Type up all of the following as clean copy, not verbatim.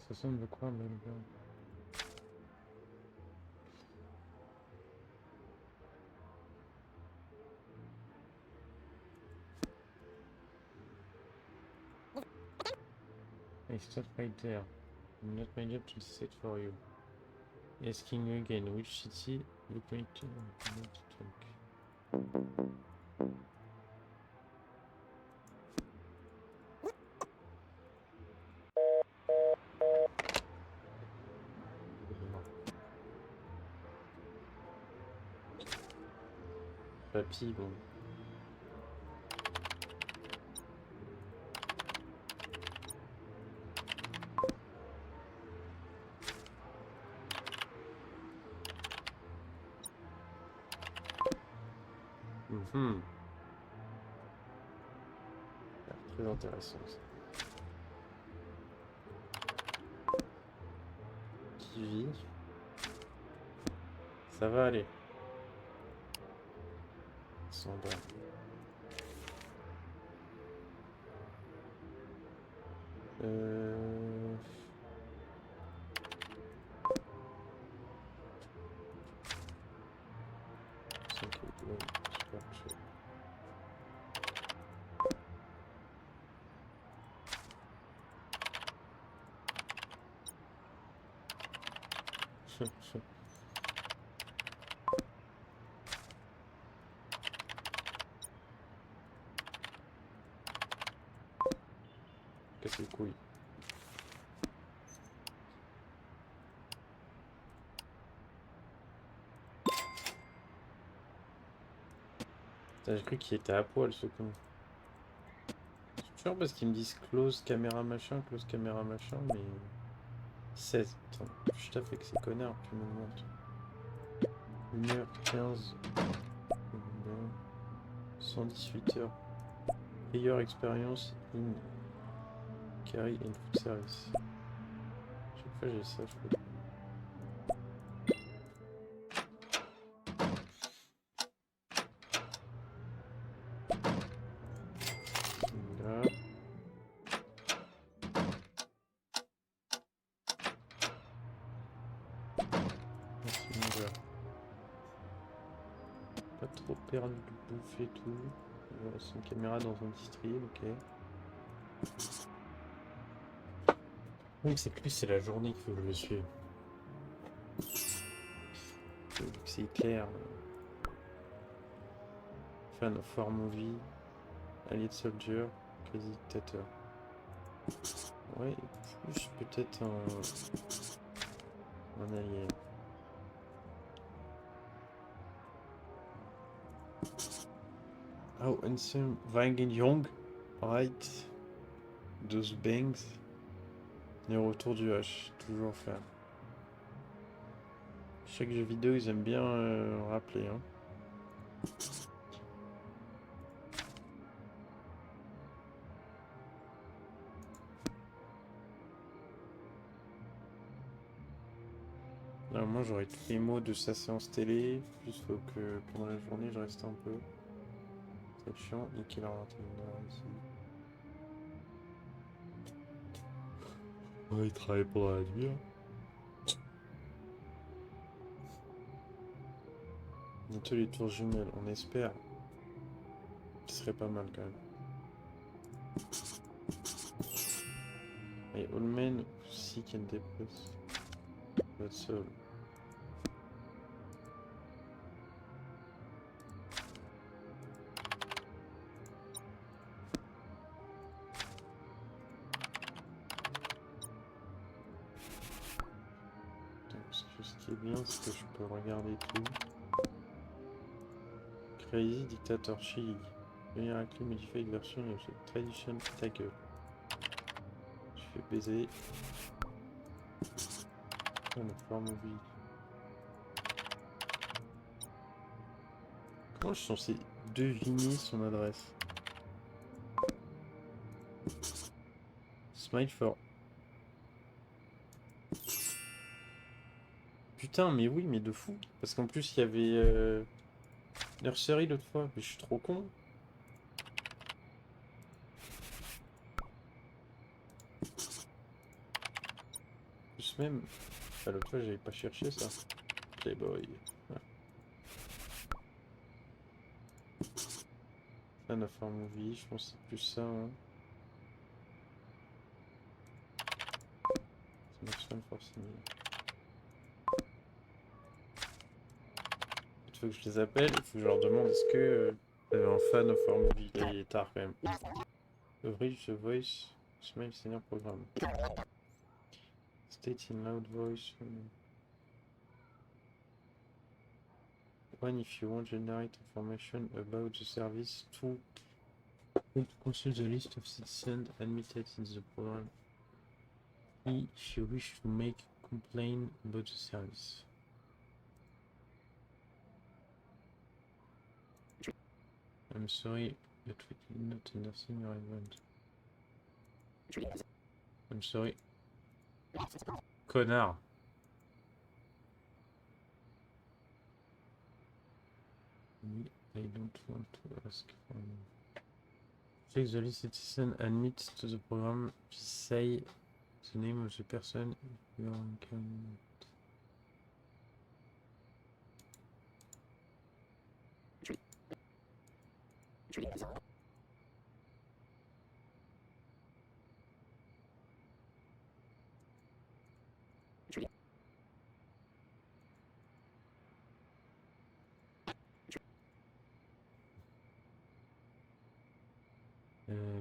Ça sonne de quoi, même bien. Hey, stop right there. Not my job to decide for you. Asking you again, which city look like to talk? Papy, bon. Très intéressant ça. Qui vit? Ça va aller. Sandra. Euh... Super chaud. Casse les couilles. J'ai cru qu'il était à poil ce con. C'est toujours parce qu'ils me disent close caméra machin, mais... 16. Attends, je t'ai fait que ces connards, tu me montres. 1h15. 118 heures. Meilleure expérience in carry and food service. Chaque fois j'ai ça, je peux. Là. Pas trop perdu de bouffe et tout. Voilà, c'est une caméra dans un district, ok. Oui, c'est plus c'est la journée qu'il faut que je le suive. C'est clair. Fan of War Movie, Allied Soldier, Crazy Dictator. Ouais, plus peut-être un allié. Oh, handsome Wang Young, right? Those bangs. Et au retour du H, toujours faire. Chaque jeu vidéo, ils aiment bien rappeler. Hein. Alors, moi, j'aurais tous les mots de sa séance télé. Juste faut que pendant la journée, je reste un peu. C'est chiant. Niquer leur ordinateur ici. Ouais, il travaille pendant la nuit. Hein. Bientôt les tours jumelles, on espère. Ce serait pas mal quand même. Et all men sick and depressed. That's all. Ce qui est bien, c'est que je peux regarder tout. Crazy Dictator Chili. Directly modified version of the tradition ta gueule. Je fais baiser. Oh, la forme mobile. Comment je suis censé deviner son adresse? Smile for. Putain, mais oui, mais de fou. Parce qu'en plus, il y avait Nursery l'autre fois. Mais je suis trop con. Plus même. Bah, l'autre fois, j'avais pas cherché ça. Playboy. Ouais. Fan of a movie, je pense que c'est plus ça. Hein. C'est Maximum Forcing. Il faut que je les appelle, il faut que je leur demande est-ce que vous avez un fan of our movie. Là, il est tard quand même. Average the voice, smile senior programme. State in loud voice. One if you want to generate information about the service. Two, to consult the list of citizens admitted in the program. Three, if you wish to make a complaint about the service. I'm sorry, but we did not understand your event. I'm sorry. Connard. I don't want to ask for you. Check the list citizen admit to the program. Please say the name of the person you are encountering.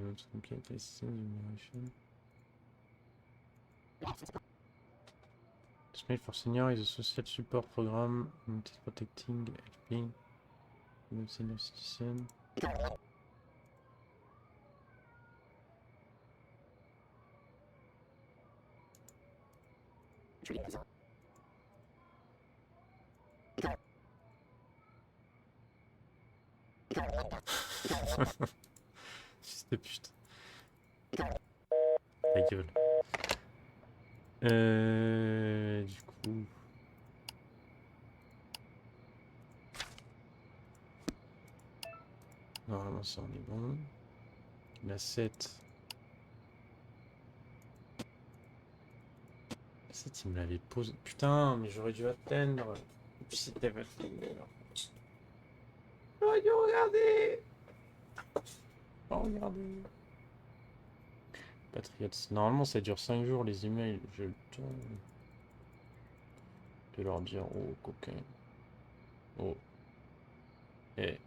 Let's complete this enumeration. Smile for Senior is a social support program protecting, helping the senior citizen. Fils de pute. Ta gueule. Du coup... Normalement ça en est bon. La 7. La 7 il me l'avait posé. Putain, mais j'aurais dû atteindre. Et puis c'était pas fini. J'aurais dû regarder. Oh, regardez. Patriots. Normalement ça dure 5 jours les emails. J'ai le temps de leur dire oh coquin. Oh. Eh.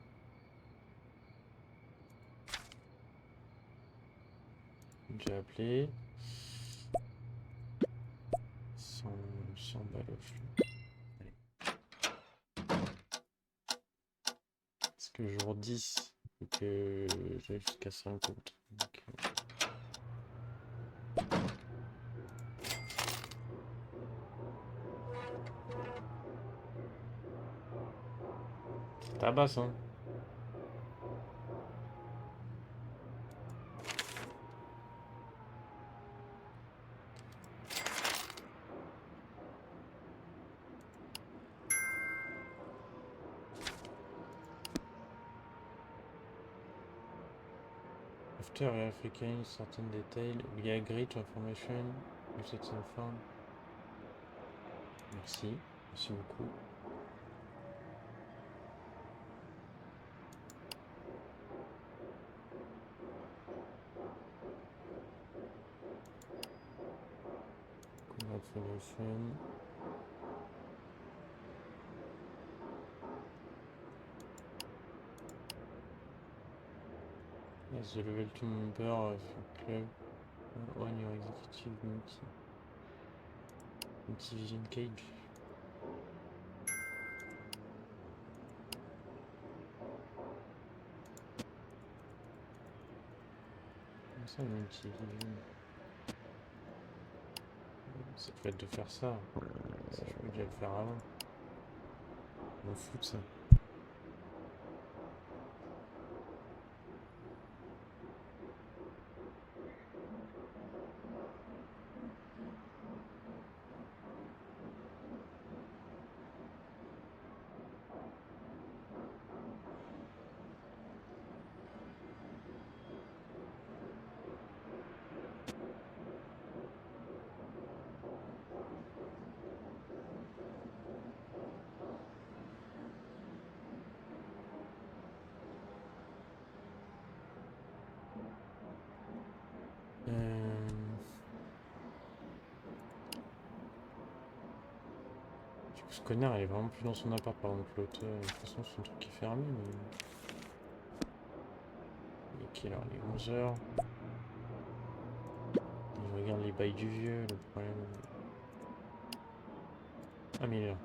J'ai appelé. 100 baloches. Allez. Parce que jour 10, faut que j'aille jusqu'à 5 comptes. Donc, ça tabasse, hein. After verifying certain details, we agree to information you set informed. Merci. Merci beaucoup. Congratulations. Yes, the level 2 member of your club on your executive multi-vision cage. Comment ça, multi-vision? Ça peut être de faire ça. Ça, je peux déjà le faire avant. Je m'en fous de ça. Euh... Du coup, ce connard, il est vraiment plus dans son appart, par exemple. L'autre, de toute façon, son truc est fermé, mais... Il est quelle heure? Il est 11 h. Je regarde les bails du vieux, le problème... Ah, mais il est là.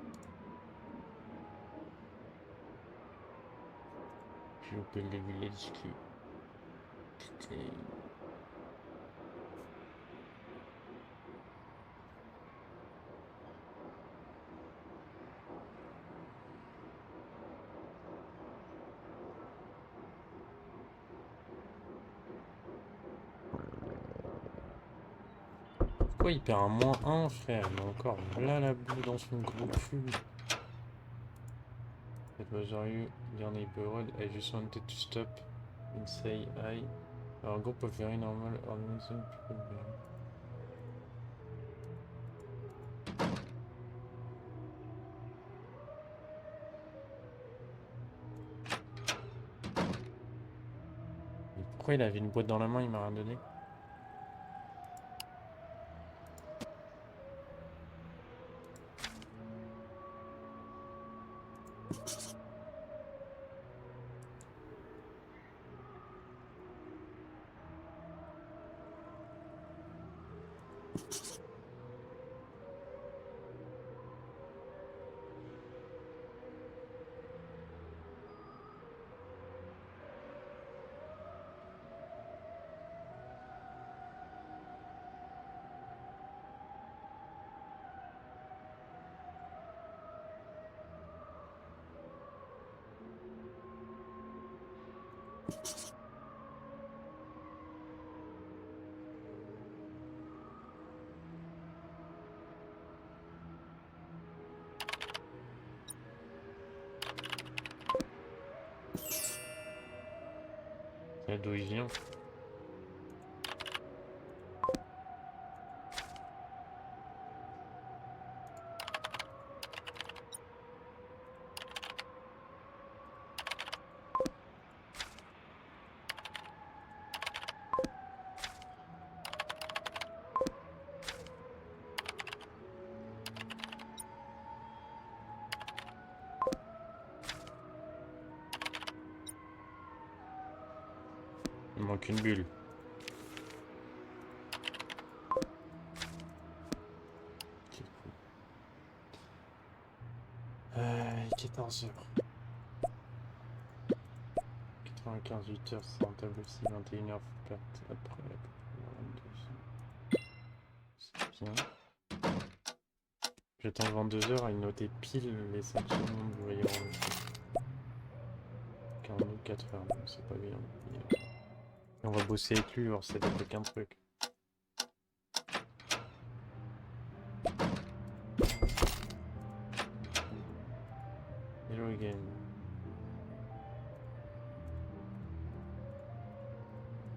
J'ai loupé le début de la discussion. Putain. Pourquoi il perd un -1, frère? Il a encore là la boue dans son gros cul. It was you, your neighborhood. I just wanted to stop and say hi. Our group of very normal, ordinary people. Pourquoi il avait une boîte dans la main, il m'a rien donné? D'où il vient? Il manque une bulle. Ok, cool. 14 h. 95, 8 h, c'est rentable aussi. 21 h, faut perdre après. 22. C'est bien. J'attends 22 h, il notait pile les 5 secondes du voyant. 42, 4 h, donc c'est pas bien. Et on va bosser avec lui, voir si ça débloque un truc. Hello again.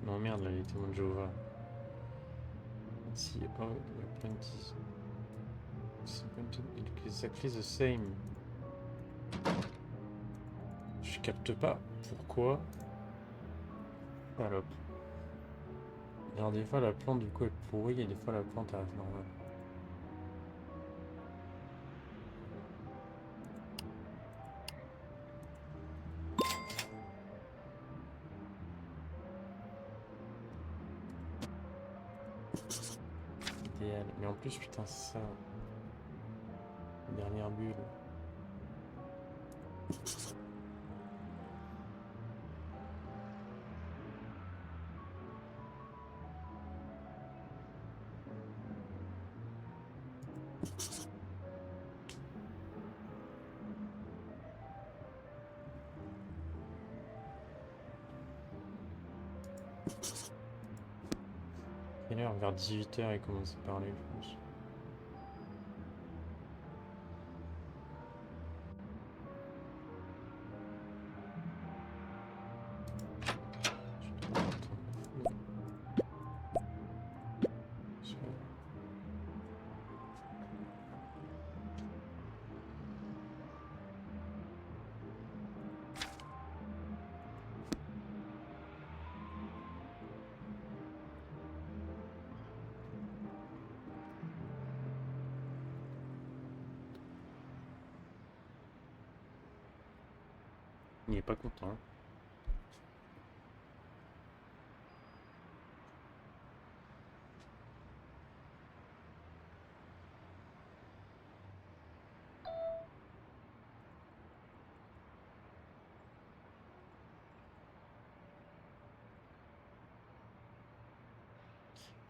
Non merde, là, il était mon Jova. Si, oh, apprentice. It's exactly the same. Je capte pas. Pourquoi? Salope. Alors des fois la plante du coup est pourrie et des fois la plante arrive normale. Idéal. Mais en plus putain c'est ça. Dernière bulle. Quelle heure? Vers 18 h il commence à parler je pense. Je suis trop content. il est pas content.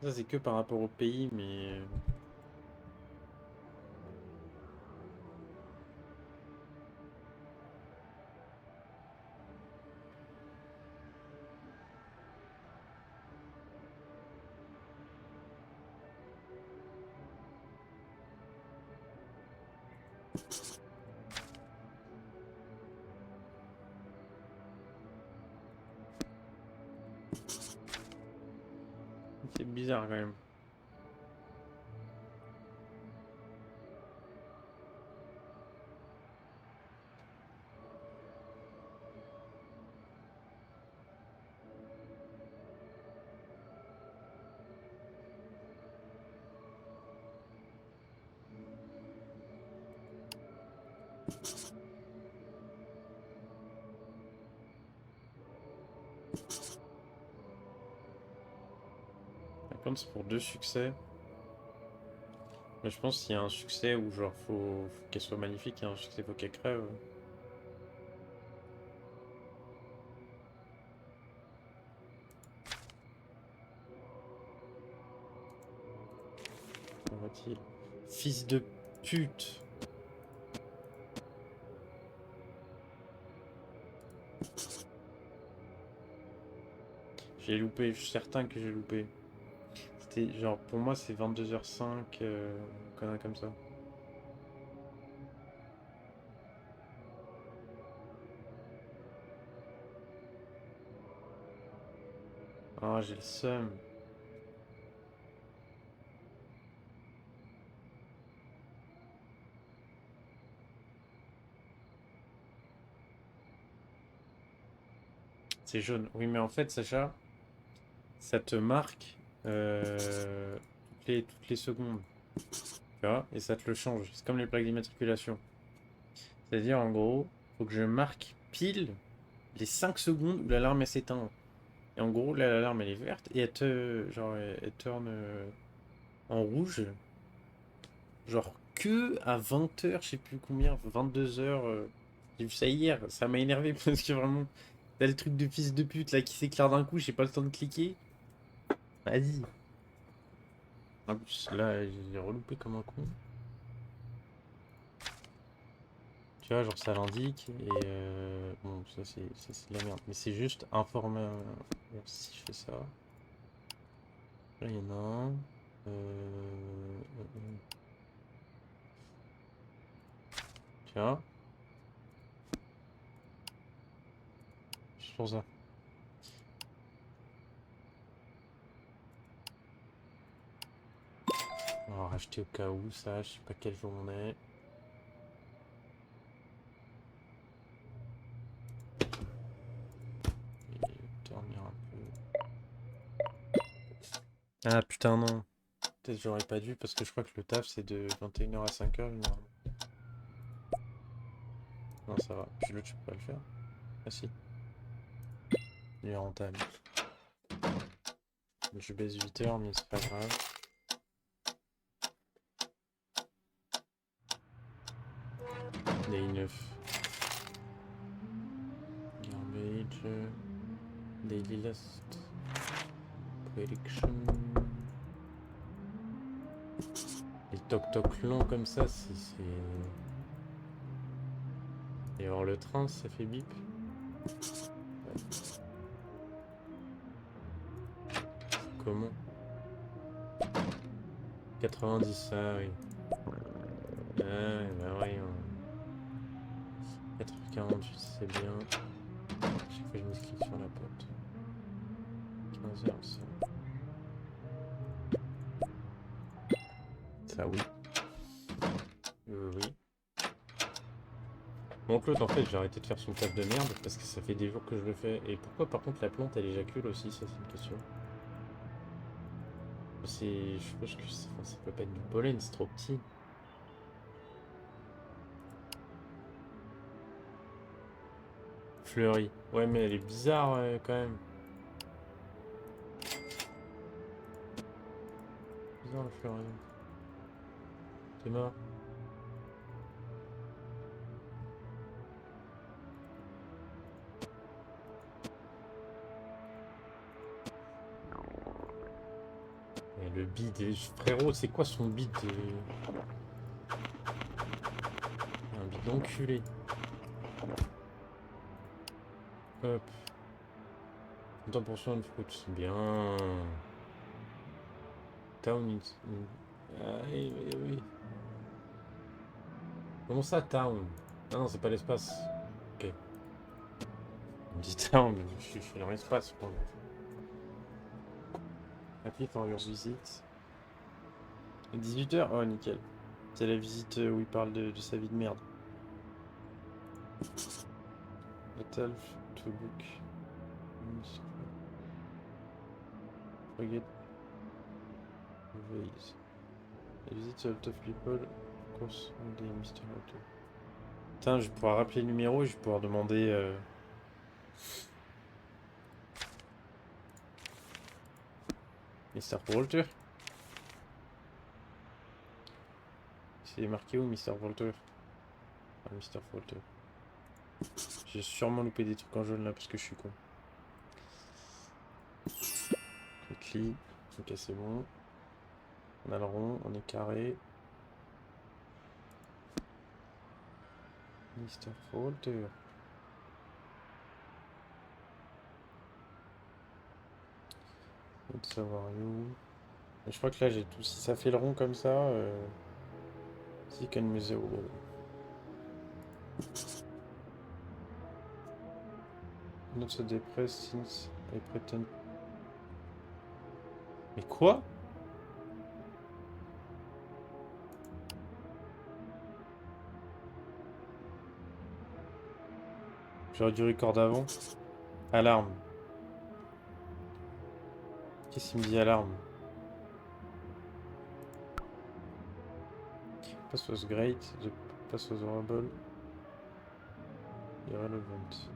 Ça, c'est que par rapport au pays, mais... C'est bizarre quand même. Comme c'est pour 2 succès. Mais je pense qu'il y a un succès où genre faut qu'elle soit magnifique, et un succès faut qu'elle crève. Qu'en va-t-il? Fils de pute! J'ai loupé, je suis certain que j'ai loupé. C'était genre, pour moi c'est 22h05, connerie comme ça. Ah, j'ai le seum. C'est jaune. Oui, mais en fait, Sacha, ça te marque toutes les secondes. Tu vois? Et ça te le change. C'est comme les plaques d'immatriculation. C'est-à-dire, en gros, faut que je marque pile les 5 secondes où l'alarme elle s'éteint. Et en gros, là, l'alarme elle est verte et elle tourne en rouge. Genre que à 20h, je sais plus combien, 22h. J'ai vu ça hier, ça m'a énervé parce que vraiment, t'as le truc de fils de pute là qui s'éclaire d'un coup, j'ai pas le temps de cliquer. Vas-y. En plus, là, j'ai reloupé comme un con. Tu vois, genre ça l'indique et bon, ça c'est de la merde. Mais c'est juste informer. Bon, si je fais ça. Là, il y en a un. Tu vois, juste pour ça. On va racheter au cas où, ça, je sais pas quel jour on est. Et dormir un peu. Ah putain, non. Peut-être j'aurais pas dû parce que je crois que le taf c'est de 21h à 5h généralement. Non, ça va. Puis l'autre, je peux pas le faire. Ah si, il est rentable. Je baisse 8h, mais c'est pas grave. Day 9. Garbage. Daily Last. Prediction. Les toc-toc longs comme ça, c'est... Et alors le train, ça fait bip. Ouais. Comment? 90, ah oui. Ah, bah oui. 4h48, c'est bien. Chaque fois, je clique sur la porte. 15h, ça. Ça, oui. Oui. Bon, Claude, en fait, j'ai arrêté de faire son taf de merde parce que ça fait des jours que je le fais. Et pourquoi, par contre, la plante, elle éjacule aussi? Ça, c'est une question. Je suppose que enfin, ça peut pas être du pollen, c'est trop petit. fleurie. Ouais, mais elle est bizarre quand même. Bizarre la fleurie. C'est mort. Et le bide, frérot, c'est quoi son bide Un bide enculé. Hop. 30% de fruits. Bien. Town. Ah, oui, oui, oui. Comment ça, town? Ah non, c'est pas l'espace. Ok. On me dit town, je suis dans l'espace. Appli for your visite. 18h? Oh, nickel. C'est la visite où il parle de sa vie de merde. Hotel to book. Forget vase. Visite a lot of people. Of course, only Mr. Auto. Putain, je vais pouvoir rappeler le numéro et je vais pouvoir demander. Mr. Walter. C'est marqué où, Mr. Walter? Ah, Mr. Walter. J'ai sûrement loupé des trucs en jaune là parce que je suis con. Quickly. Ok, c'est bon. On a le rond, on est carré. Mr. Walter. Let's savoir you. Je crois que là j'ai tout. Si ça fait le rond comme ça, si can museo. Not so depressed since I pretend. Mais quoi? J'aurais dû record avant. Alarme. Qu'est-ce qu'il me dit alarme? Pass was great. The pass was horrible. Irrelevant.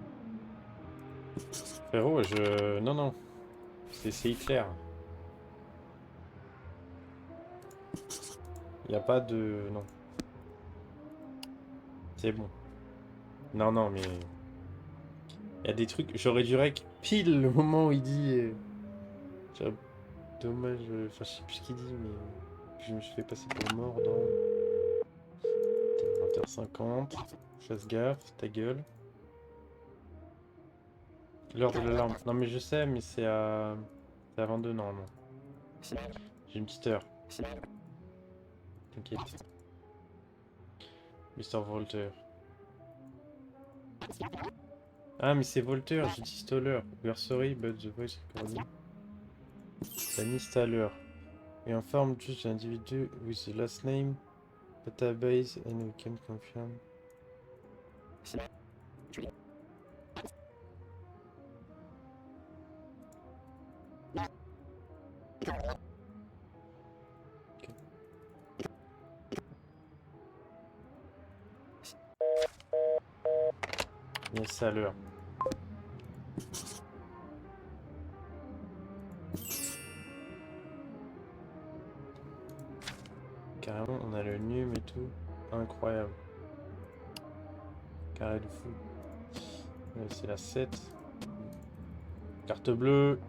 Frérot, je. Non, non. C'est Hitler. Il n'y a pas de. Non. C'est bon. Non, non, mais. Il y a des trucs. J'aurais dû rec pile le moment où il dit. Dommage. Enfin, je sais plus ce qu'il dit, mais. Je me suis fait passer pour mort dans. 20h50. Fasse gaffe, ta gueule. L'heure de l'alarme. Non, mais je sais, mais c'est à. C'est à 22, normalement. J'ai une petite heure. T'inquiète. Mr. Volter. Ah, mais c'est Volter, j'ai dit Stoller. We are sorry, but the voice recording. Danny Staller. We informed just the individual with the last name, database, and we can confirm. Okay. Yes, Staller. Carrément, on a le num et tout. Incroyable. Carré de fou. C'est la 7. Carte bleue.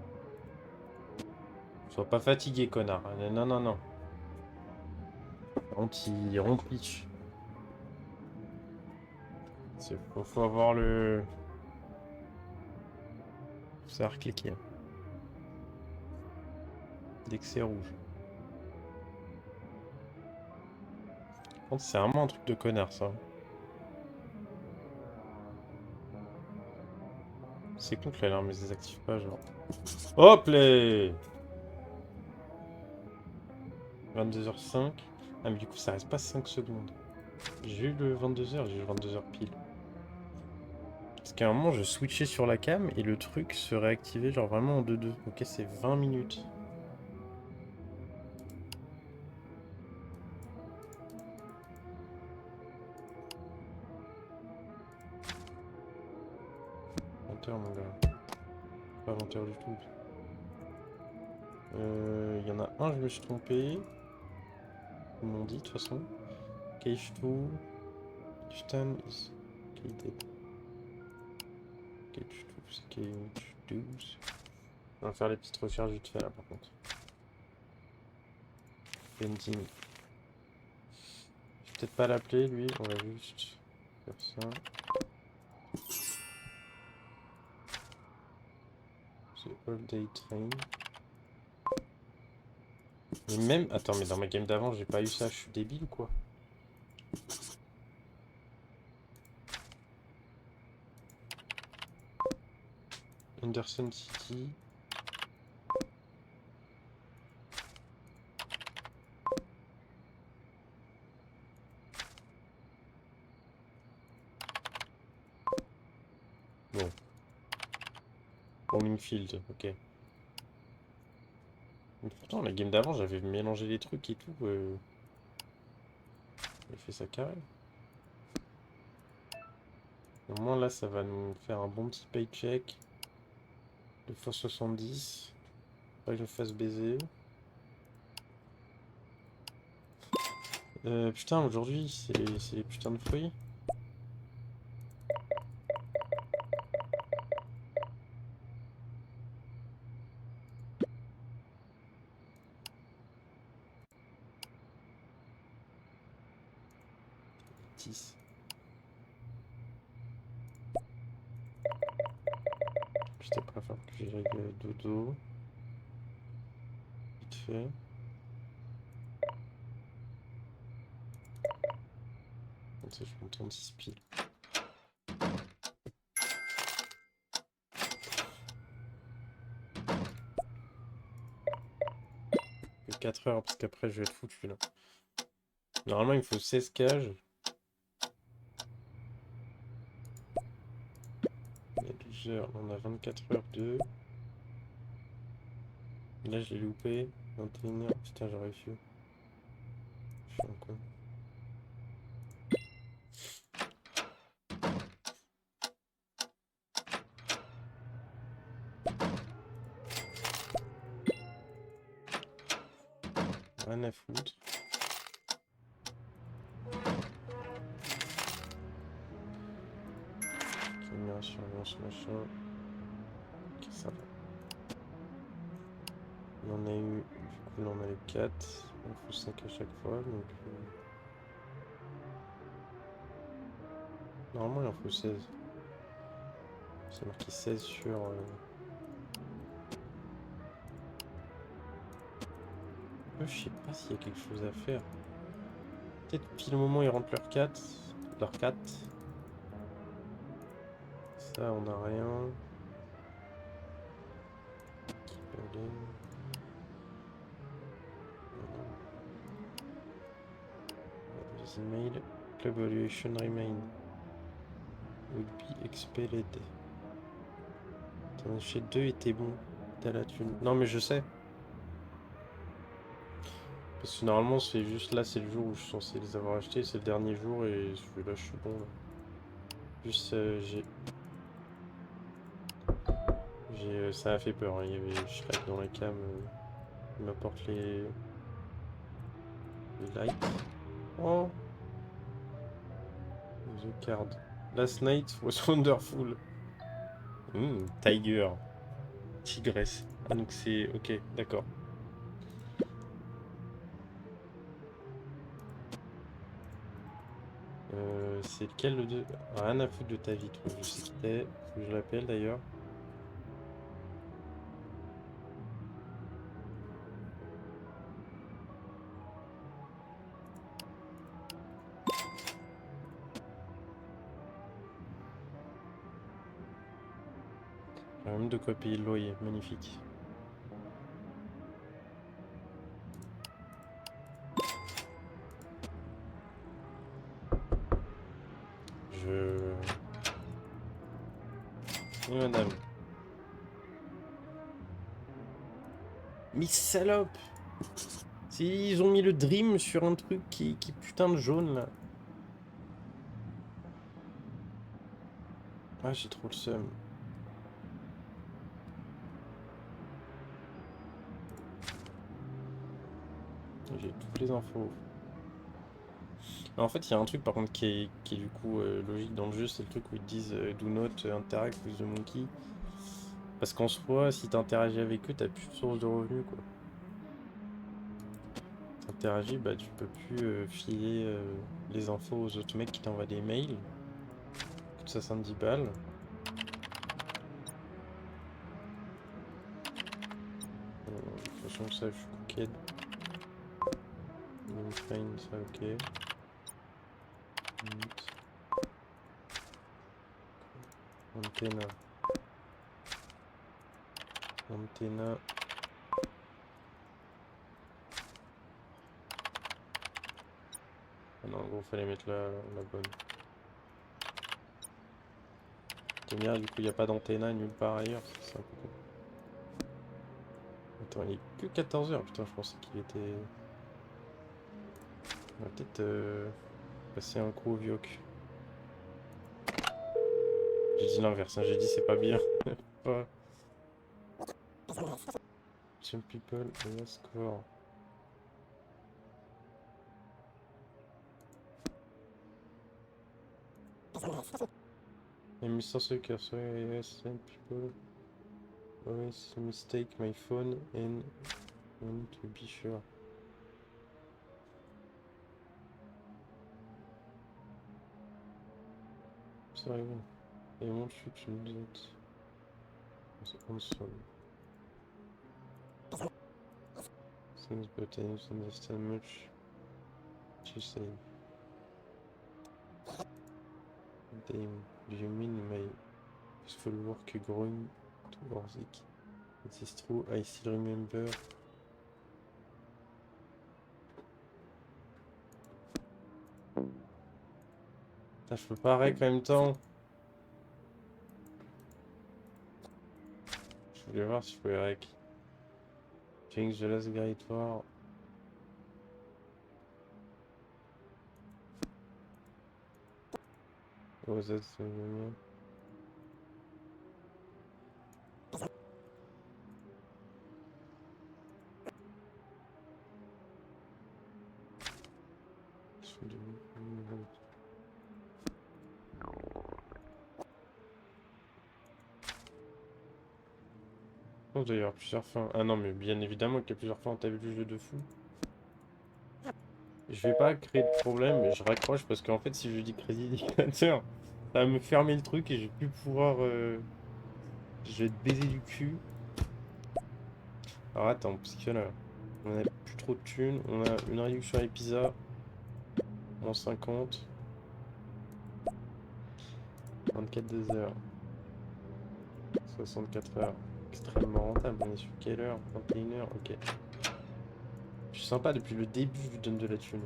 Sois pas fatigué, connard. Non, non, non. Rompitch. Faut avoir le. Faut savoir cliquer. Dès que c'est rouge. Par contre, c'est vraiment un truc de connard, ça. C'est con que l'alarme ne se désactive pas, genre. Hop là! 22h05. Ah, mais du coup, ça reste pas 5 secondes. J'ai eu le 22h, j'ai eu le 22h pile. Parce qu'à un moment, je switchais sur la cam et le truc se réactivait genre vraiment en 2-2. Ok, c'est 20 minutes. inventaire, mon gars. Pas inventaire du tout. Il y en a un, je me suis trompé. Ils m'ont dit, de toute façon. Cage 2. Stan is gated. Cage 2, c'est Cage 12. On va faire les petites recherches vite fait là, par contre. Benzine. Je vais peut-être pas l'appeler, lui. On va juste faire ça. The All Day Train. Mais même... Attends, mais dans ma game d'avant, j'ai pas eu ça. Je suis débile ou quoi? Anderson City. Bon. Wingfield, ok. Mais pourtant, la game d'avant, j'avais mélangé les trucs et tout. J'ai fait ça carré. Au moins, là, ça va nous faire un bon petit paycheck. De fois 70. Pas que je me fasse baiser. Putain, aujourd'hui, c'est les putains de fruits. Bêtise. Putain, pas falloir que j'aille dodo. Vite fait. Comme ça, je monte en 10 piles. Que 4 heures, parce qu'après, je vais être foutu là. Normalement, il me faut 16 cages. Il y a 12 heures, on a 24 heures 2. Là, je l'ai loupé. 21 heures, putain, j'aurais su. Je suis un con. Rien à foutre. Caméra surveillance machin. Ok, ça va. On en a eu, du coup, là on a les 4. Il faut 5 à chaque fois. Donc, normalement, il en faut 16. C'est marqué 16 sur. Je sais pas s'il y a quelque chose à faire. Peut-être pile au moment où ils rentrent leur 4. Leur 4. Ça, on a rien. Les emails. Club valuation remain. Will be expelled. T'en achètes 2 et t'es bon. T'as la thune. Non, mais je sais. Parce que normalement, c'est juste là, c'est le jour où je suis censé les avoir achetés. C'est le dernier jour et celui-là, je suis bon. Là. Juste, ça a fait peur. Hein. Il y avait Shrek dans la cam. Il m'apporte les lights. Oh! The card. Last night was wonderful. Tiger. Tigresse. Ah, donc c'est... Ok, d'accord. C'est lequel le deux? Rien à foutre de ta vie, toi. Je sais qui t'es. Faut que je l'appelle d'ailleurs. J'ai même de quoi payer le loyer. Magnifique. Oui, madame. Mais salope! Ils ont mis le Dream sur un truc qui est putain de jaune là. Ah, j'ai trop le seum. J'ai toutes les infos. Mais en fait, il y a un truc par contre qui est du coup logique dans le jeu, c'est le truc où ils te disent do not interact with the monkey. Parce qu'en soi, si t'interagis avec eux, t'as plus de source de revenus quoi. T'interagis, bah tu peux plus filer les infos aux autres mecs qui t'envoient des mails. Coûte 70 balles. De toute façon, ça, je suis cooked. Mainframe, ça, ok. Antenna. Antenna. Ah non, en gros, fallait mettre la bonne. C'est bien, du coup, il n'y a pas d'antenna nulle part ailleurs. C'est un peu con. Attends, il est que 14 heures. Putain, je pensais qu'il était. On va peut-être passer un coup au Vioc. J'ai dit l'inverse, hein, j'ai dit c'est pas bien. Pas. Some people, score. I'm Mr. Sucker, so yes, some people always mistake my phone and want to be sure. Sorry, I want you to know that the console. Things but I don't understand much you say. Damn, do you mean my peaceful work growing towards it? It is true, I still remember. Putain, je peux pas rec en même temps. Je voulais voir si je pouvais rec. Change the last guide for. Oh, that's oh, d'ailleurs, plusieurs fins. Ah non, mais bien évidemment qu'il y a plusieurs fins. T'as vu le jeu de fou? Je vais pas créer de problème, mais je raccroche parce qu'en fait, si je dis crédit indicateur, ça va me fermer le truc et je vais plus pouvoir. Je vais te baiser du cul. Alors attends, parce que là, on a plus trop de thunes. On a une réduction à pizzas. En 50. 24 2 heures. 64 heures. Extrêmement rentable. On est sur quelle heure? 21 heures, ok. Je suis sympa depuis le début, je lui donne de la thune.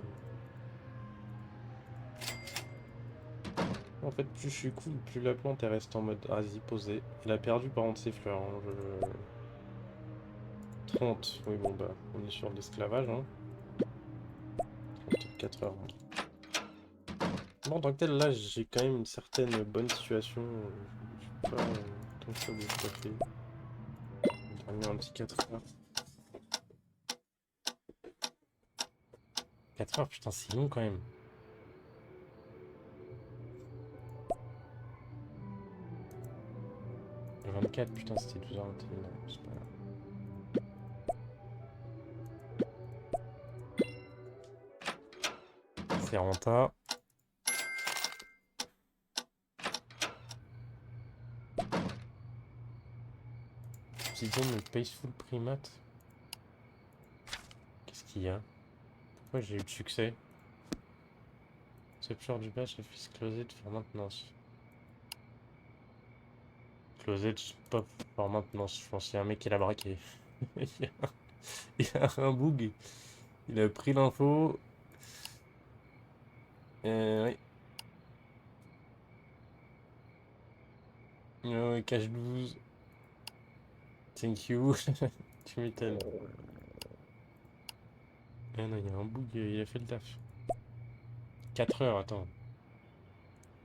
En fait, plus je suis cool, plus la plante elle reste en mode vas-y, posée. Elle a perdu par contre ses fleurs. Hein, 30, oui, bon bah, on est sur de l'esclavage. Hein. 34 heures. Bon, en tant que tel, là, j'ai quand même une certaine bonne situation. Je suis pas tant que ça de coiffer. On va dormir un petit 4 heures. 4 heures, putain, c'est long quand même. 24, putain, c'était 12h21. C'est pas grave. C'est renta. Obsidian le Peaceful Primate. Qu'est-ce qu'il y a? Pourquoi j'ai eu de succès? Capture du batch, office closet for maintenance. Closet, pas for maintenance. Je pense qu'il y a un mec qui l'a braqué. Il y a un bug. Il a pris l'info. Oui. Cache 12. Thank you. Tu m'étonnes. Ah non, il y a un bug, il a fait le taf. 4 heures, attends.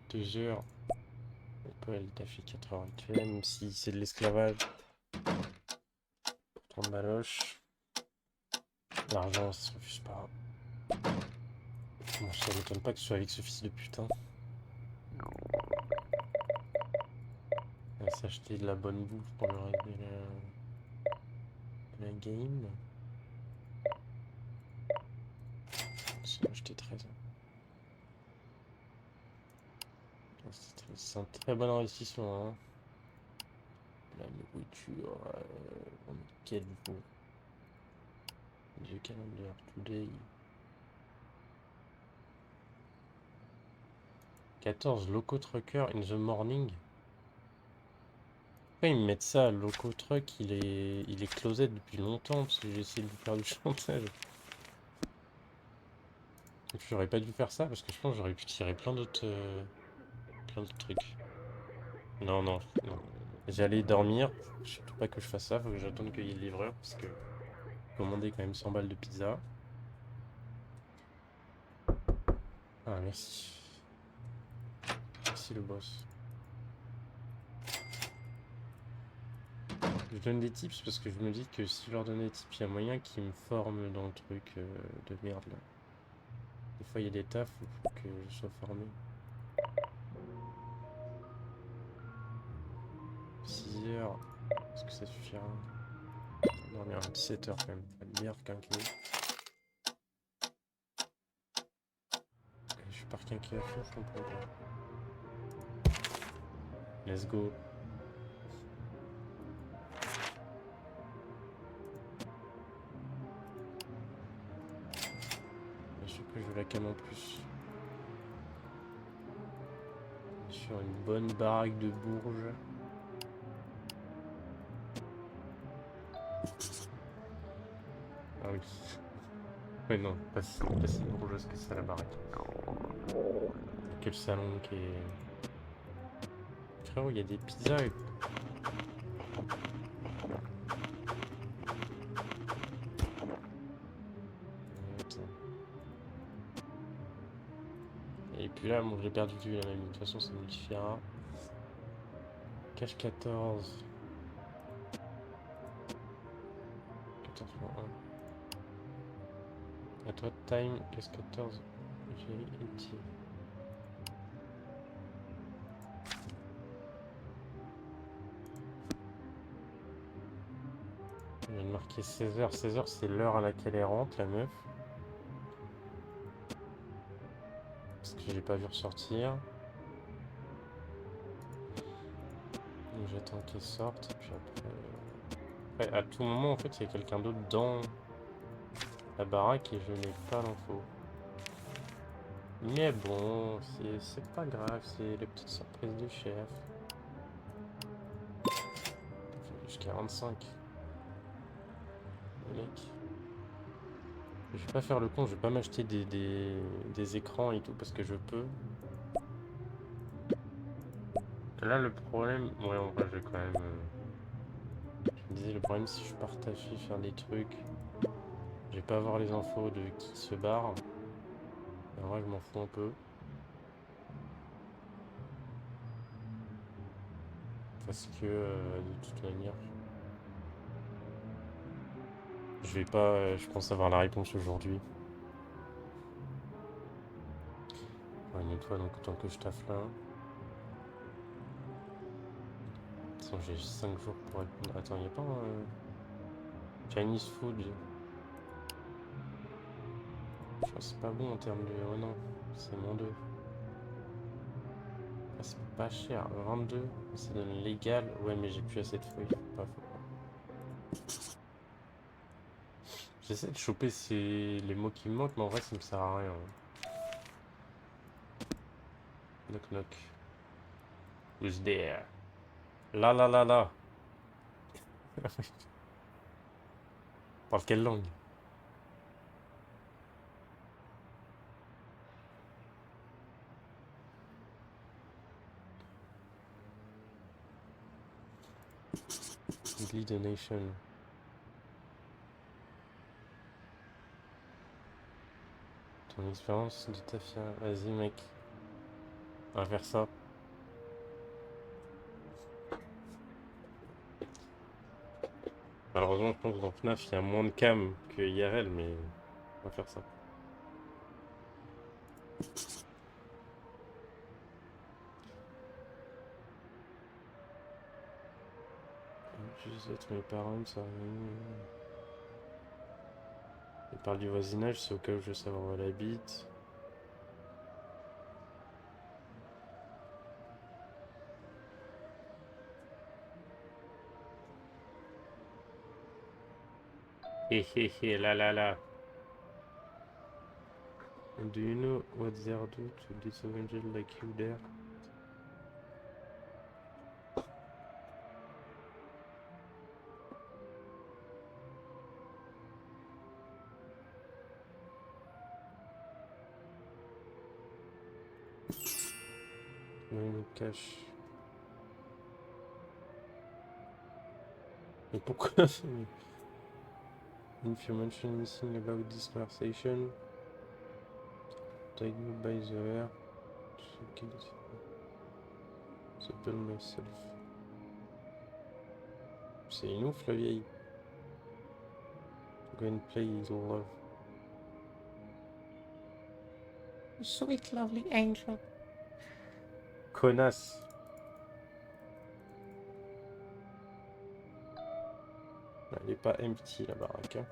2 heures. On peut aller taffer 4 heures actuelles, même si c'est de l'esclavage. 30 baloches. L'argent se refuse pas. Bon, ça m'étonne pas que ce soit avec ce fils de putain. On va s'acheter de la bonne bouffe pour le reste de la game. J'ai acheté 13. C'est un très bon investissement. Hein. La nourriture. On est quel jour? The calendar today. 14 loco trucker in the morning. Pourquoi ils me mettent ça? Loco truck, il est closed depuis longtemps parce que j'ai essayé de lui faire du chantage. Donc j'aurais pas dû faire ça parce que je pense que j'aurais pu tirer plein d'autres trucs. Non, non, non. J'allais dormir. Surtout pas que je fasse ça. Faut que j'attende qu'il y ait le livreur parce que commander quand même 100 balles de pizza. Ah, merci. Merci le boss. Je donne des tips parce que je me dis que si je leur donne des tips, il y a moyen qu'ils me forment dans le truc de merde là. Des fois il y a des tafs où il faut que je sois formé. 6 heures, est-ce que ça suffira? On va dormir à 17 heures quand même, pas de bière quinqué. Je suis par quinqué à fond, je comprends pas. Let's go. Bien sûr que je veux la cam en plus. Sur une bonne baraque de Bourges. Ah oui. Ouais non, pas si bourgeoise que ça la baraque. Quel salon qui est... Frérot, il y a des pizzas et... Et puis là, bon, j'ai perdu de vue la même. De toute façon, ça modifiera. Cache 14. 14.1. À toi, time, cache 14. J'ai été. Je viens de marquer 16h. 16h, c'est l'heure à laquelle elle rentre, la meuf. Parce que j'ai pas vu ressortir. Donc j'attends qu'elle sorte. Et puis après... Après, à tout moment, en fait, il y a quelqu'un d'autre dans la baraque et je n'ai pas l'info. Mais bon, c'est pas grave, c'est la petite surprise du chef. Jusqu'à 45. Le mec. Je vais pas faire le con, je vais pas m'acheter des écrans et tout parce que je peux. Là, le problème... Ouais, en vrai, je vais quand même... Je me disais, le problème, si je partage faire des trucs, je vais pas avoir les infos de qui se barre. En vrai, je m'en fous un peu. Parce que, de toute manière, je vais pas... je pense avoir la réponse aujourd'hui. Ouais, nettoie donc autant que je taffe là. De toute façon, j'ai 5 jours pour répondre. Attends, y'a pas un... Chinese food. Je crois que c'est pas bon en termes de... Oh non, c'est moins 2. Ah, c'est pas cher, 22. Ça donne légal. Ouais, mais j'ai plus assez de feuilles. Pas faux. J'essaie de choper les mots qui me manquent, mais en vrai, ça me sert à rien. Knock knock. Who's there? Là, là, là, là. Parle quelle langue? Lead the nation. Ton expérience de ta fière. Vas-y, mec. On va faire ça. Malheureusement, je pense que dans FNAF, il y a moins de cam que IRL, mais on va faire ça. J'utilise mes parents, ça. Il parle du voisinage, c'est au cas où je veux savoir où elle habite. Hé hé hé, là là là. Do you know what they are doing to this angel like you there? Une cache. Mais pourquoi? If you mention anything about this conversation, take you by the hair. S'appelle myself. C'est une ouf la vieille. Go and play love. Sweet, lovely angel. Connasse. Elle est pas empty la baraque. Hein.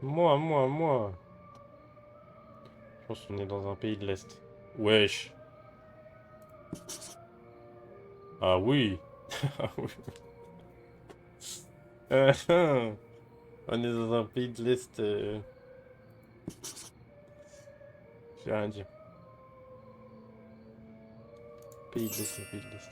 Moi. Je pense qu'on est dans un pays de l'Est. Wesh. Ah oui. Ah oui. On est dans un pays de l'Est. J'ai rien à dire. Pays de l'Est, pays de l'Est.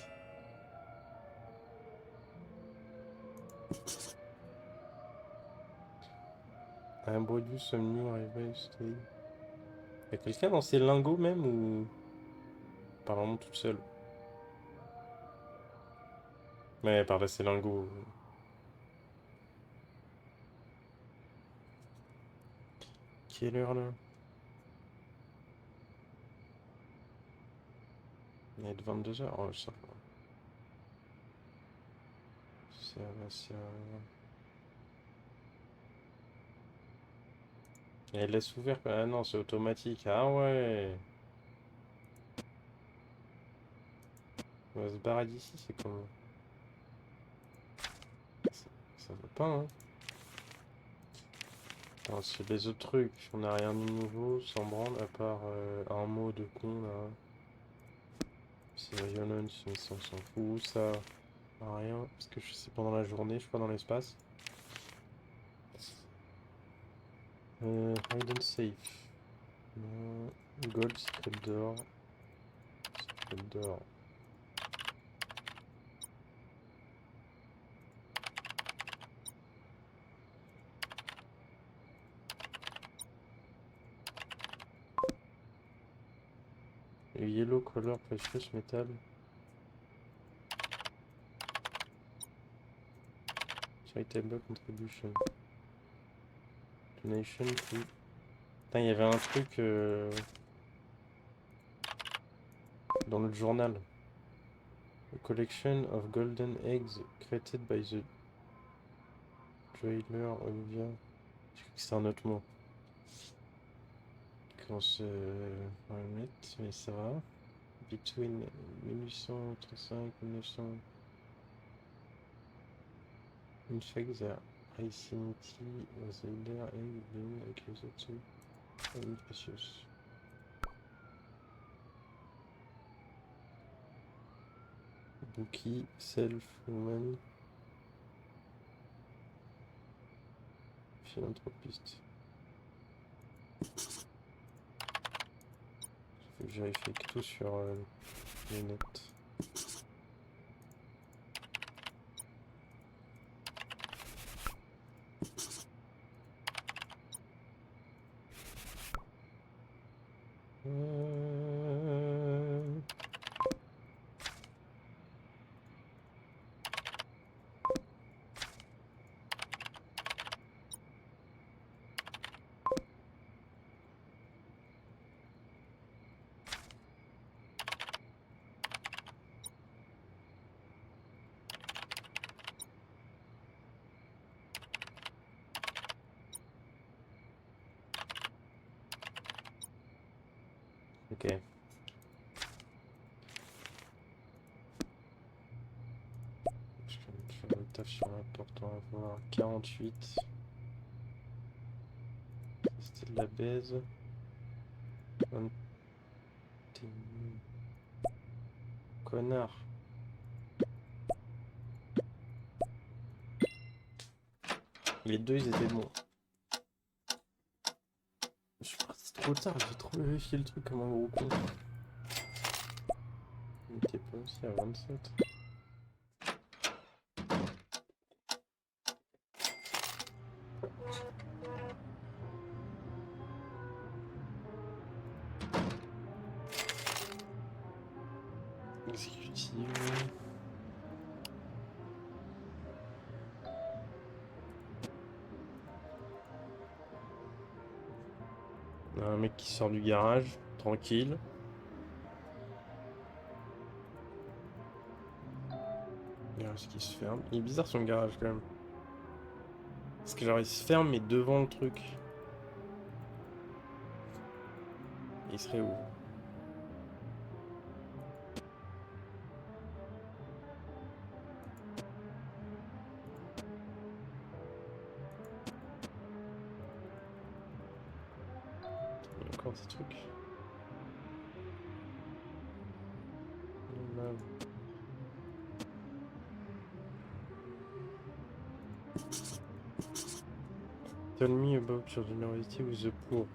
Un brouillou, some new arrival stay. Y'a quelqu'un dans ces lingots même ou. Pas vraiment toute seule. Mais par là, ces lingots. Quelle heure là? Il est 22h. Oh, ça va. Ça va. Et elle laisse ouvert. Ah non, c'est automatique. Ah ouais. On va se barrer d'ici, c'est comment? Ça va pas, hein. Attends, c'est les autres trucs. On n'a rien de nouveau, sans branle, à part un mot de con là. C'est violence, mais ça, on s'en fout. Ça, rien. Parce que c'est pendant la journée, je suis pas dans l'espace. Hide and safe. Non. Gold, secret door. Secret door. Yellow color precious metal. Charitable contribution. Donation to. Putain, il y avait un truc dans le journal. A collection of golden eggs created by the trailer Olivia. Je crois que c'est un autre mot. Qu'on se mettre, mais ça va. Between 1835 et 1900. In fact, the Icinity was either egg being accused to be precious. Bookie, self-woman, philanthropiste. Faut que je vérifie que tout sur le net. Ok. Je vais me faire le taf sur la porte, on va voir 48. Ça, c'était de la baise. 21. Connard. Les deux, ils étaient bons. Je suis parti trop tard, j'ai trop vérifié le truc comme un gros con. Il était pas aussi à 27. Exécutive. Un mec qui sort du garage, tranquille. Garage qui se ferme. Il est bizarre son garage quand même. Parce que genre il se ferme mais devant le truc. Il serait où? Il y a encore des trucs. Là. Tell me about your generosity with the poor.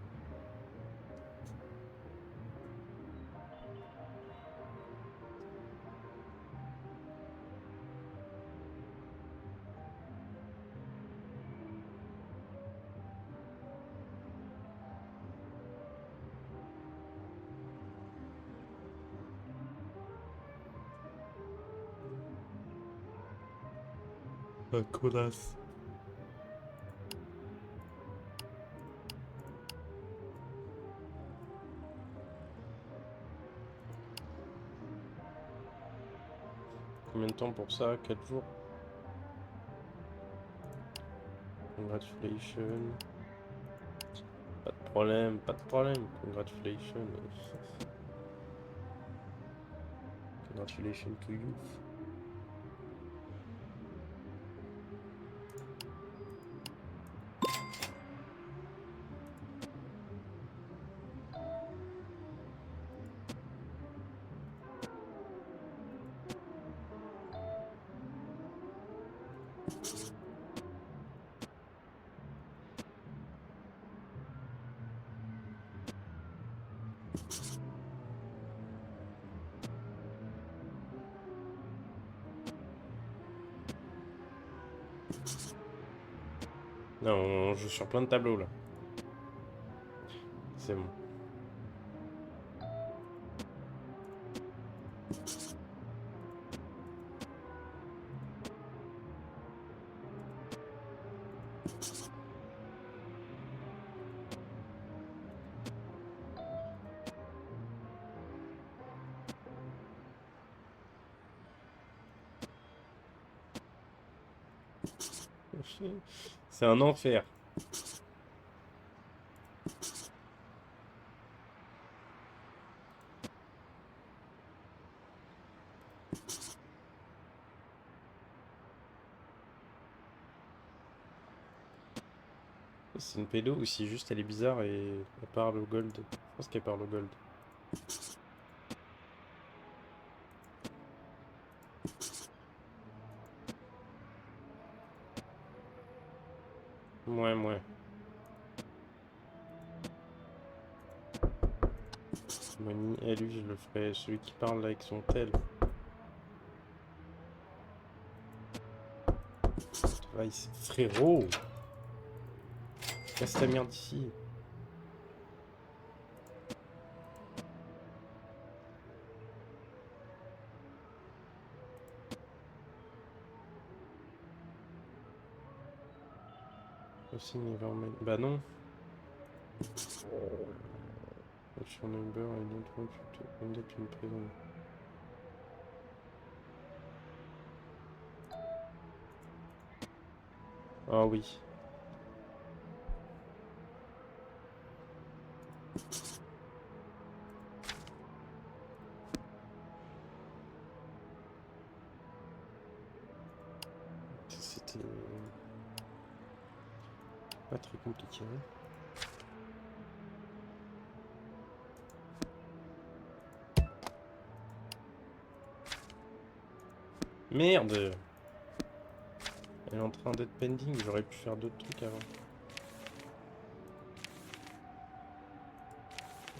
Ah, connasse. Combien de temps pour ça? 4 jours? Congratulations. Pas de problème, pas de problème. Congratulations. Congratulations to you. Non, on joue sur plein de tableaux là. C'est bon. C'est un enfer. C'est une pédo ou si juste elle est bizarre et elle parle au gold. Je pense qu'elle parle au gold. Ouais. Money, et lui, je le ferai. Celui qui parle avec son tel. Vice. Frérot! Casse ta merde ici. Aussi, never. Bah non. What's your number? I don't want you to end up in prison. Ah oui. c'était pas très compliqué. Merde! Elle est en train d'être pending, j'aurais pu faire d'autres trucs avant.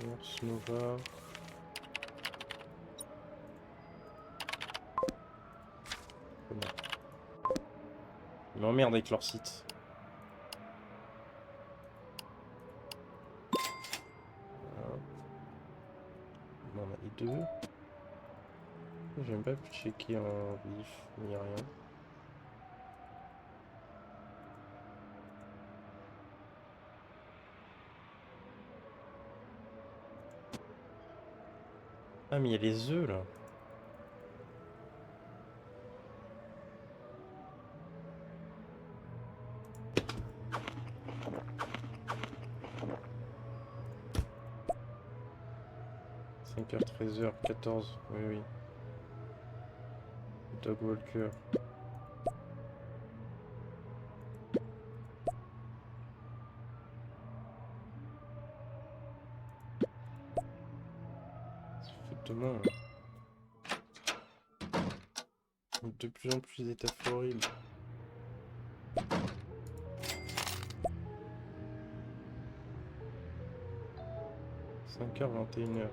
Urs Nova. Comment? Ils m'emmerdent avec leur site. Voilà. Bon, on a les deux. J'ai même pas pu checker en vif, ni rien. Ah, mais il y a les œufs là. « 5h, 13h, 14. Oui, oui. Dog Walker. Ça fout de moi. De plus en plus d'états horribles. 5h, 21h.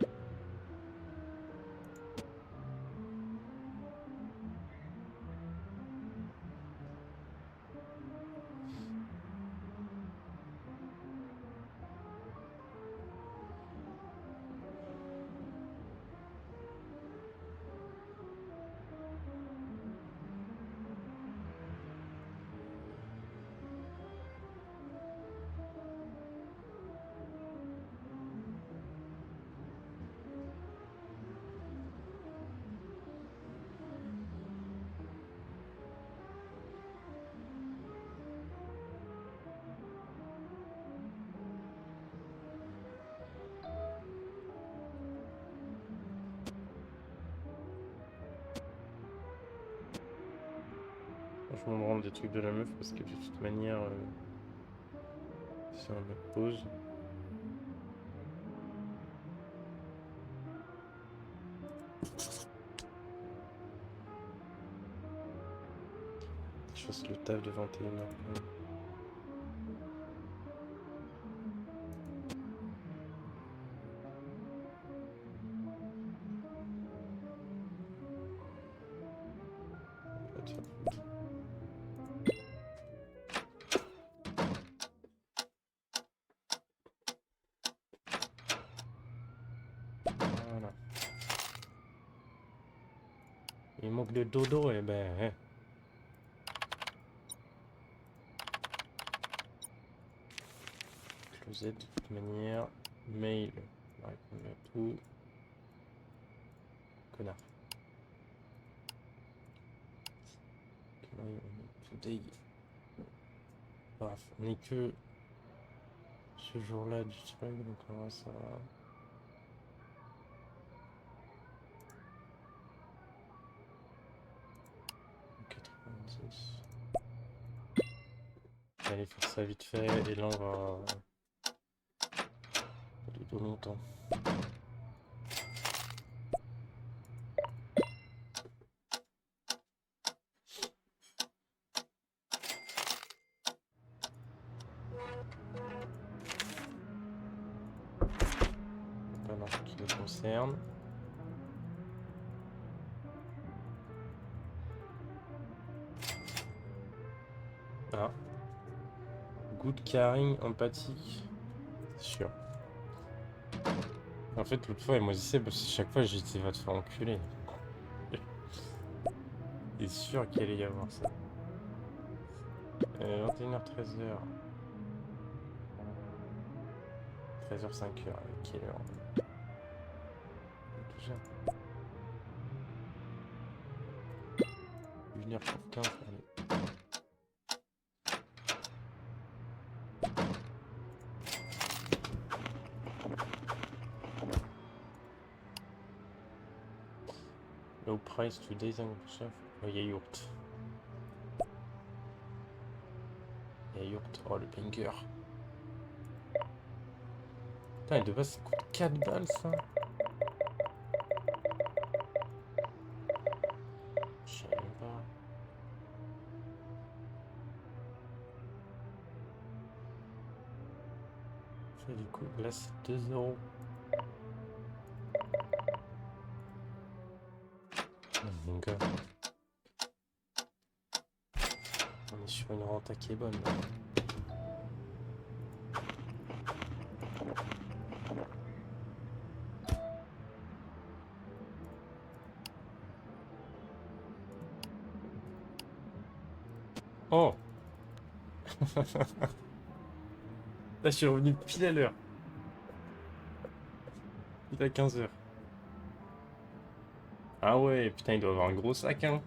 Je me rends des trucs de la meuf parce que de toute manière, c'est en mode pause. Je fasse le taf de 21h. Voilà. Il manque de dodo, et ben. Hein. Closet de toute manière. Mail. On va répondre à tout. Connard. On est today. Bref, on est que ce jour-là du truc, donc on va ça. Allez faire ça vite fait et là on va pas de longtemps. Pas dans ce qui nous concerne. Ah. Good caring, empathique. C'est sûr. En fait, l'autre fois, elle moisissait parce que chaque fois, j'ai dit, va te faire enculer. C'est sûr qu'il allait y avoir ça. 21h, 13h. 13h, 5h. Avec quelle heure? Déjà. Venir pour 15, allez. Low price today's chef. Oh, yaourt. yaourt. Oh, le banger. Putain, et de base, ça coûte 4 balles, ça. Je savais même pas. Ça, du coup, là, c'est 2 euros. Mon gars. On est sur une renta qui est bonne, là. Oh! Là, je suis revenu pile à l'heure. Il est à 15 heures. Ah ouais, putain, il doit avoir un gros sac, hein.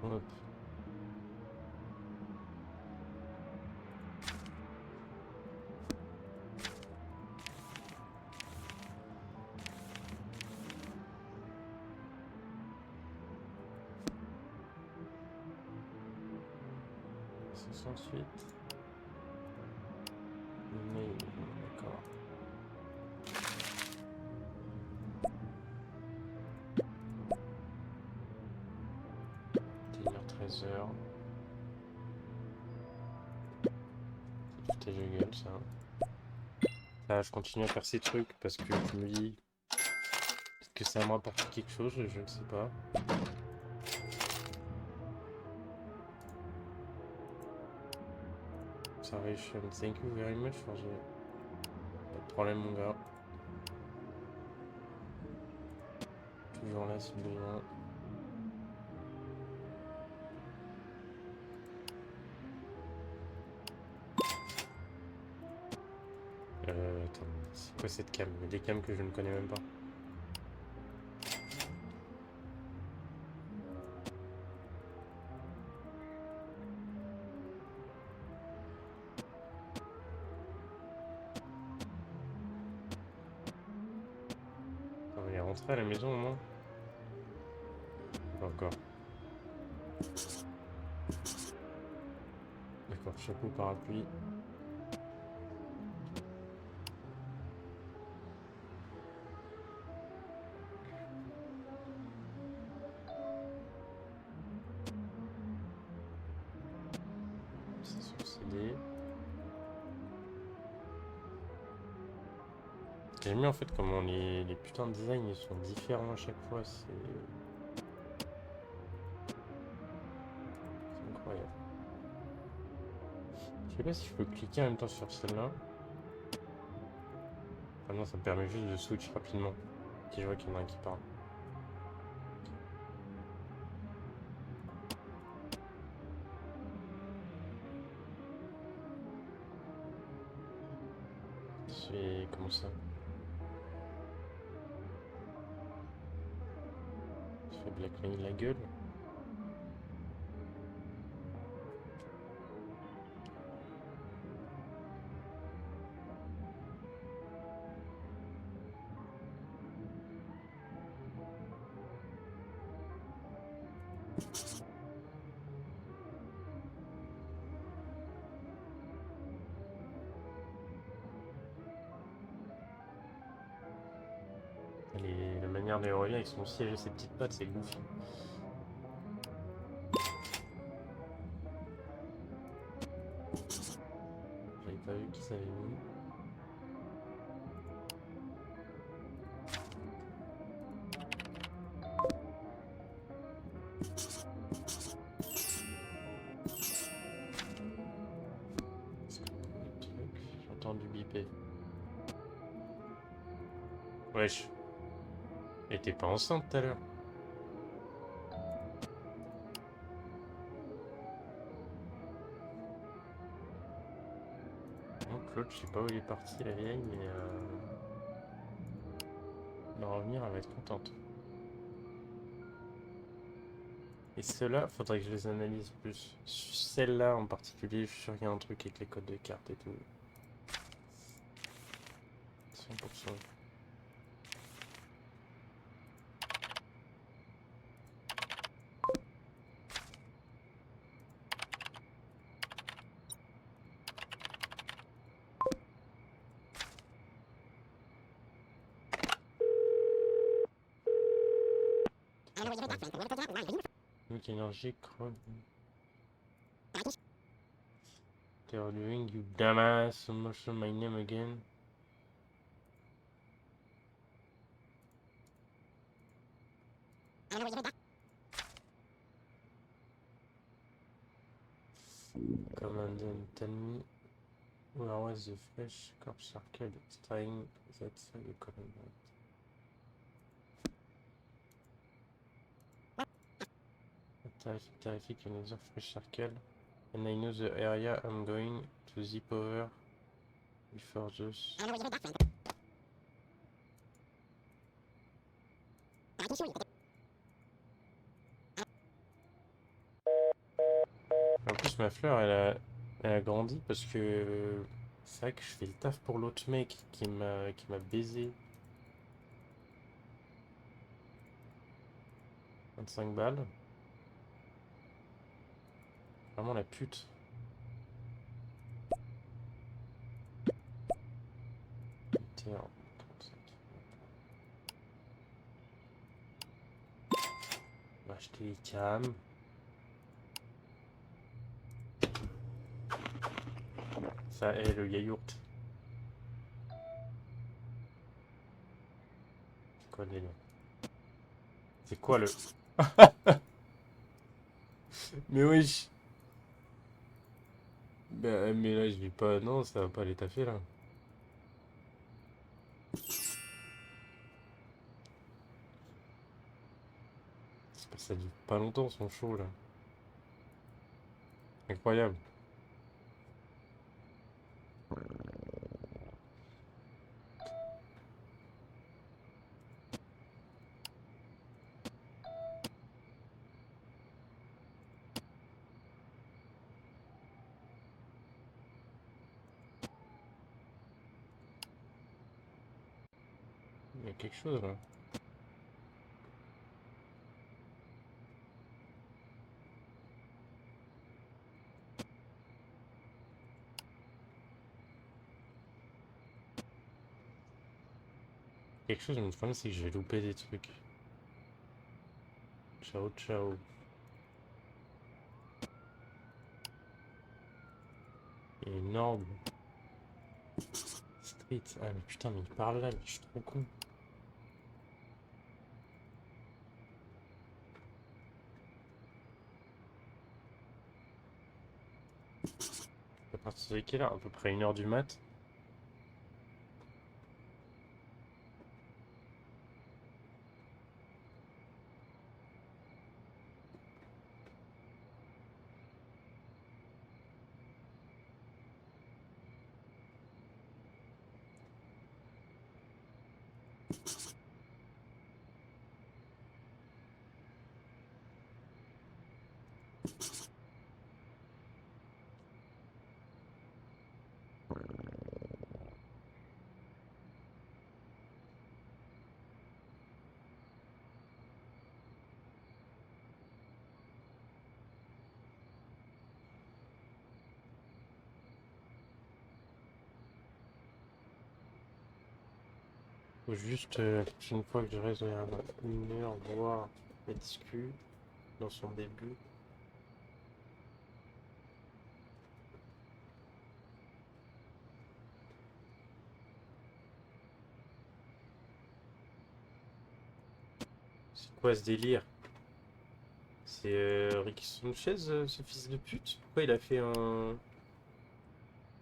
Hop. Ensuite. Mais, d'accord. Délire 13 heures. Foutage de gueule, ça. Là, je continue à faire ces trucs parce que je me dis peut-être que ça me rapporte quelque chose, je ne sais pas. Salvation, thank you very much for the... Pas de problème, mon gars. Toujours là si besoin. Attends, c'est quoi cette cam? Il y a des cams que je ne connais même pas. On va y rentrer à la maison au moins. Pas encore. D'accord, chapeau, parapluie. C'est sur CD. J'aime bien en fait comment les putains de designs ils sont différents à chaque fois, c'est incroyable. Je sais pas si je peux cliquer en même temps sur celle-là. Ah non, ça me permet juste de switch rapidement. Si je vois qu'il y en a un qui parle. C'est comment ça? Je fais blackmail la gueule. La manière de revient avec son siège et ses petites pattes, c'est goofy. J'avais pas vu qui s'avait mis. J'ai entendu biper. Wesh. Elle était pas enceinte tout à l'heure. Donc l'autre, je sais pas où il est parti la vieille, mais elle va revenir, elle va être contente. Et ceux-là, faudrait que je les analyse plus. Celle-là en particulier, je suis sûr qu'il y a un truc avec les codes de carte et tout. 100%. Donc énergie, creux. They're doing you dumbass, mention my name again. Command and tell me where was the fresh corp circle extracting that you command. Terrific another fresh circle. And I know the area I'm going to zip over before this. En plus, ma fleur, elle a grandi parce que c'est vrai que je fais le taf pour l'autre mec qui m'a baisé. 25 balles. Vraiment la pute. On va acheter les cams. Ça est le yaourt. C'est quoi le délire? C'est quoi le... Mais wesh. Bah, mais là je dis pas... Non, ça va pas aller taffer là. Ça dure pas longtemps son show là. Incroyable. Il y a quelque chose là. Quelque chose, mais le problème c'est que je vais louper des trucs. Ciao, ciao. Énorme. Street. Ah mais putain, mais il parle là, mais je suis trop con. À partir de quelle heure? À peu près 1h du mat. Faut juste, la prochaine fois que je reste 1 heure, voir la discu dans son début. C'est quoi ce délire? C'est Ricky Sanchez, ce fils de pute? Pourquoi il a fait un...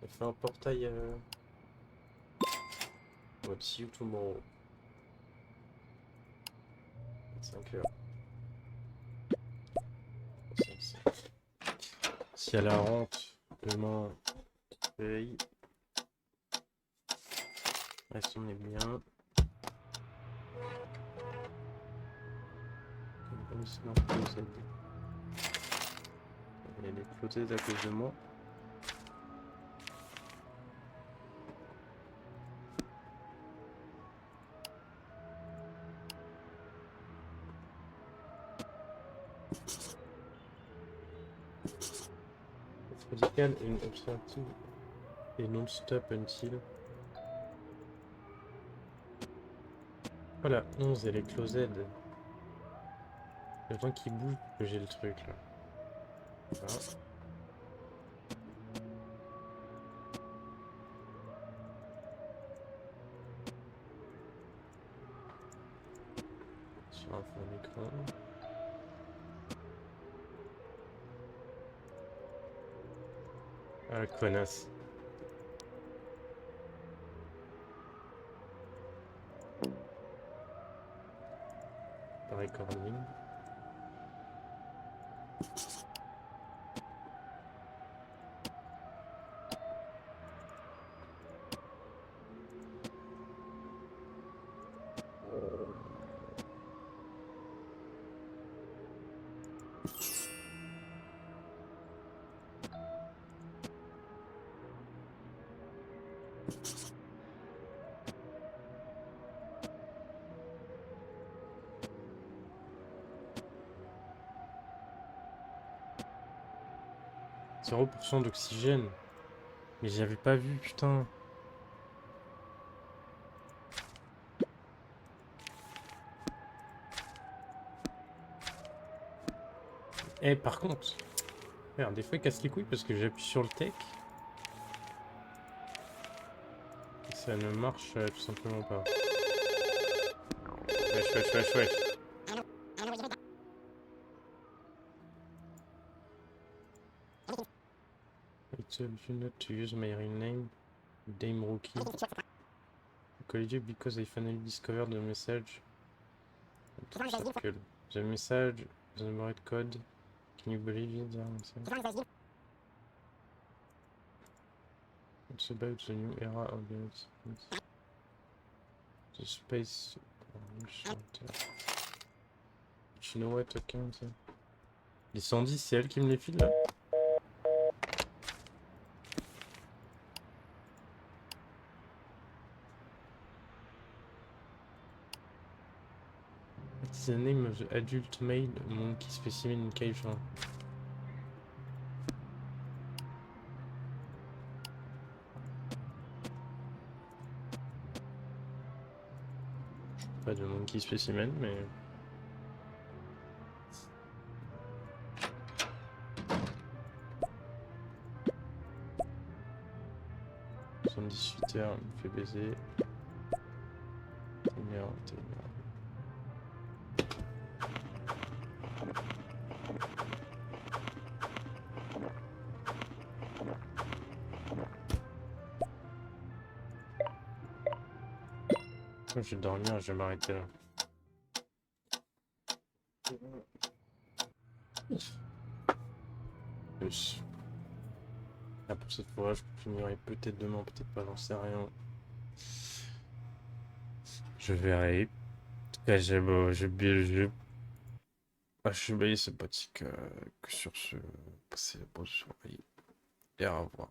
Il a fait un portail What, see you tomorrow. 5 heures. Si à la rente, demain, paye. Reste, on est bien. Comme ça, on peut s'aider. elle est flottée à cause de moi. Radical and obstructive et non-stop until. Voilà, 11 elle est closed. Le temps qu'il bouge que j'ai le truc là. Voilà. Sur un fond d'écran. Ah, connasse. Pas recording. « 0% d'oxygène. Mais j'avais pas vu, putain. Eh, par contre, merde, des fois il casse les couilles parce que j'appuie sur le tech. Et ça ne marche tout simplement pas. Wesh, wesh, wesh, wesh. I told you not to use my real name, Dame Rookie. I called you because I finally discovered the message. Circle. The message, the numbered code. Can you believe it? It's about the new era of the space. You know what, ok, ça. Les 110, c'est elle qui me les file là? What's the name of the adult male monkey specimen in cave? Pas de monkey specimen, mais... « 78 heures, il me fait baiser. T'es merde, t'es merde. » Je vais dormir, je vais m'arrêter là. Plus. Ah, pour cette fois, je finirai peut-être demain, peut-être pas, j'en sais rien. Je verrai. En tout cas, je suis bien sympathique que sur ce. Passez la bonne soirée et au revoir.